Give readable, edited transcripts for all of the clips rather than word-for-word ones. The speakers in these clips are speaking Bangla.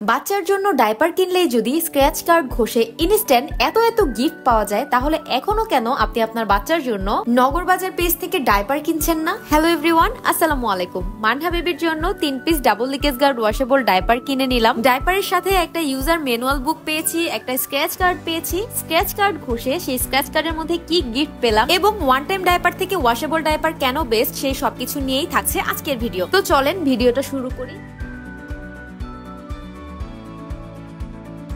বাচ্চার জন্য ডাইপার কিনলেই যদি স্ক্র্যাচ কার্ড ঘষে ইনস্ট্যান্ট এত গিফট পাওয়া যায়, তাহলে এখনো কেন আপনি আপনার বাচ্চার জন্য নগরবাজার পেজ থেকে ডাইপার কিনছেন না? হ্যালো এভরিওয়ান, আসসালামু আলাইকুম। মানহা বেবির জন্য 3 piece double leakage guard washable diaper কিনে নিলাম। ডাইপারের সাথে একটা ইউজার ম্যানুয়াল বুক পেয়েছি, একটা স্ক্র্যাচ কার্ড পেয়েছি। স্ক্র্যাচ কার্ড ঘষে সেই স্ক্র্যাচ কার্ডের মধ্যে কি গিফট পেলাম এবং ওয়ান টাইম ডাইপার থেকে ওয়াশেবল ডাইপার কেন বেস্ট, সেই সবকিছু নিয়েই থাকছে আজকের ভিডিও। তো চলেন ভিডিওটা শুরু করি।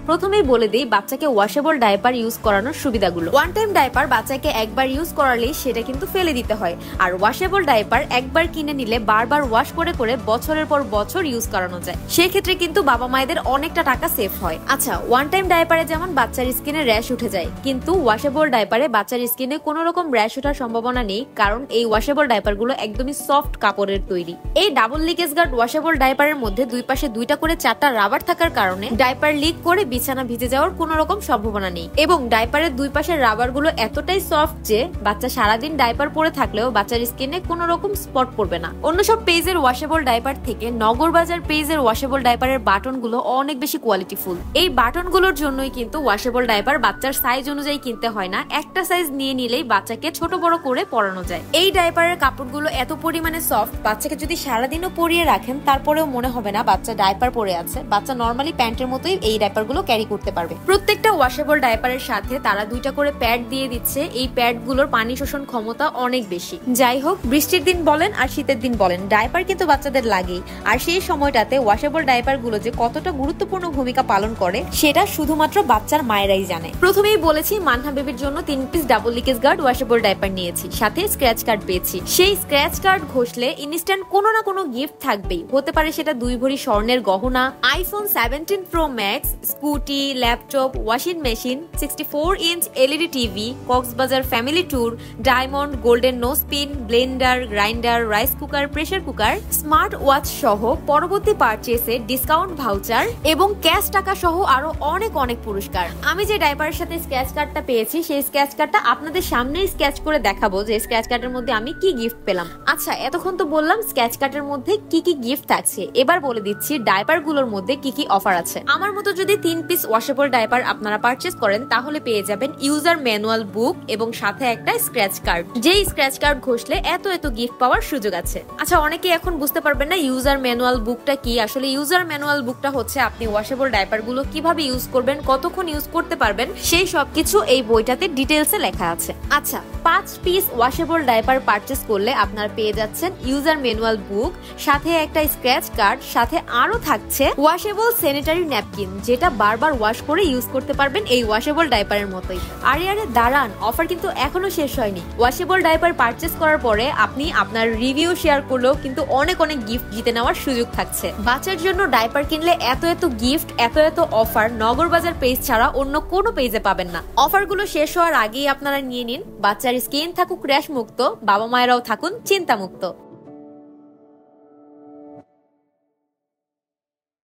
প্রথমেই বলে দিই বাচ্চাকে ওয়াশেবল ডাইপার ইউজ করানোর সুবিধাগুলো। ওয়ান টাইম ডাইপার বাচ্চাকে একবার ইউজ করালেই সেটা কিন্তু ফেলে দিতে হয়, আর ওয়াশেবল ডাইপার একবার কিনে নিলে বারবার ওয়াশ করে করে বছরের পর বছর ইউজ করানো যায়। সেক্ষেত্রে কিন্তু বাবা মায়েদের অনেকটা টাকা সেভ হয়। আচ্ছা, ওয়ান টাইম ডাইপারে যেমন বাচ্চার স্কিনে র্যাশ উঠে যায়, কিন্তু ওয়াশেবল ডাইপারে বাচ্চার স্কিনে কোনো রকম র্যাশ ওঠার সম্ভাবনা নেই, কারণ এই ওয়াশেবল ডাইপার গুলো একদমই সফট কাপড়ের তৈরি। এই ডাবল লিকেজ গার্ড ওয়াশেবল ডাইপারের মধ্যে দুই পাশে দুইটা করে 4টা রাবার থাকার কারণে ডাইপার লিক করে বিছানা ভিজে যাওয়ার কোনো রকম সম্ভাবনা নেই, এবং ডাইপারের দুই পাশের রাবার গুলো এতটাই সফট যে বাচ্চা সারাদিন ডাইপার পরে থাকলেও বাচ্চার স্কিনে কোনো রকম স্পট পড়বে না। অন্য সব পেজের ওয়াশেবল ডাইপার থেকে নগরবাজার পেজের ওয়াশেবল ডাইপারের বাটন গুলো অনেক বেশি কোয়ালিটিফুল। এই বাটন গুলোর জন্যই কিন্তু ওয়াশেবল ডাইপার বাচ্চার সাইজ অনুযায়ী কিনতে হয় না, একটা সাইজ নিয়ে নিলেই বাচ্চাকে ছোট বড় করে পরানো যায়। এই ডাইপারের কাপড়গুলো এত পরিমাণে সফট, বাচ্চাকে যদি সারাদিনও পরিয়ে রাখেন তারপরেও মনে হবে না বাচ্চা ডাইপার পরে আছে। বাচ্চা নর্মালি প্যান্টের মতোই এই ডাইপার গুলো ক্যারি করতে পারবে। প্রত্যেকটা ওয়াশেবল ডাইপারের সাথে তারা দুইটা করে প্যাড দিয়ে দিচ্ছে। এই প্যাড গুলোর পানি শোষণ ক্ষমতা অনেক বেশি। যাই হোক, বৃষ্টির দিন বলেন আর শীতের দিন বলেন, ডাইপার কিন্তু বাচ্চাদের লাগেই। আর সেই সময়টাতে ওয়াশেবল ডাইপার গুলো যে কতটা গুরুত্বপূর্ণ ভূমিকা পালন করে সেটা শুধুমাত্র বাচ্চার মায়েরাই জানে। প্রথমেই বলেছি মানহা বেবির জন্য 3 piece double leakage guard washable diaper নিয়েছি, সাথে স্ক্র্যাচ কার্ড পেয়েছি। সেই স্ক্র্যাচ কার্ড ঘষলে ইনস্ট্যান্ট কোনো না কোনো গিফট থাকবেই। হতে পারে সেটা 2 ভরি স্বর্ণের গহনা, iPhone 17 Pro Max, scooty, laptop, washing machine, 64 inch LED TV, Cox's Bazar family tour, diamond, golden nose pin, blender, grinder, rice cooker, pressure cooker, smart watch সহ পরবর্তী পারচেসে ডিসকাউন্ট ভাউচার এবং ক্যাশ টাকা সহ আরো অনেক পুরস্কার। আমি যে ডাইপারের সাথে স্ক্র্যাচ কার্ডটা পেয়েছি, সেই স্ক্র্যাচ কার্ডটা আপনাদের সামনেই স্ক্র্যাচ করে দেখাবো যে স্ক্র্যাচ কার্ডের মধ্যে আমি কি গিফট পেলাম। আচ্ছা, এতক্ষণ তো বললাম স্ক্র্যাচ কার্ডের মধ্যে কি কি গিফট থাকছে, এবার বলে দিচ্ছি ডাইপার গুলোর মধ্যে কি কি অফার আছে। আমার মতো যদি 3 পিস ওয়াশেবল ডাইপার আপনারা পারচেজ করেন তাহলে পেয়ে যাবেন ইউজার ম্যানুয়াল বুক এবং সাথে একটা স্ক্র্যাচ কার্ড। যেই স্ক্র্যাচ কার্ড ঘষলে এত গিফট পাওয়ার সুযোগ আছে। আচ্ছা, অনেকে এখন বুঝতে পারবেন না ইউজার ম্যানুয়াল বুকটা কি। আসলে ইউজার ম্যানুয়াল বুকটা হচ্ছে আপনি ওয়াশেবল ডাইপার গুলো কিভাবে ইউজ করবেন, কতক্ষণ ইউজ করতে পারবেন, সেই সবকিছু এই বইটাতে ডিটেলসে লেখা আছে। আচ্ছা, 5 পিস ওয়াশেবল ডাইপার পারচেজ করলে আপনারা পেয়ে যাচ্ছেন ইউজার ম্যানুয়াল বুক, সাথে একটা স্ক্র্যাচ কার্ড, সাথে আরো থাকছে ওয়াশেবল স্যানিটারি ন্যাপকিন, যেটা বারবার ওয়াশ করে ইউজ করতে পারবেন এই ওয়াশেবল ডাইপারের মতোই। আরে দাঁড়ান, অফার কিন্তু এখনো শেষ হয়নি। ওয়াশেবল ডাইপার পারচেজ করার পরে আপনি আপনার রিভিউ শেয়ার করলেও কিন্তু অনেক গিফট জিতে নেওয়ার সুযোগ থাকছে। বাচ্চার জন্য ডাইপার কিনলে এত গিফট, এত অফার নগরবাজার পেজ ছাড়া অন্য কোনো পেজে পাবেন না। অফারগুলো শেষ হওয়ার আগেই আপনারা নিয়ে নিন। বাচ্চার স্কিন থাকুক র্যাশ মুক্ত, বাবা মায়েরাও থাকুন চিন্তা মুক্ত।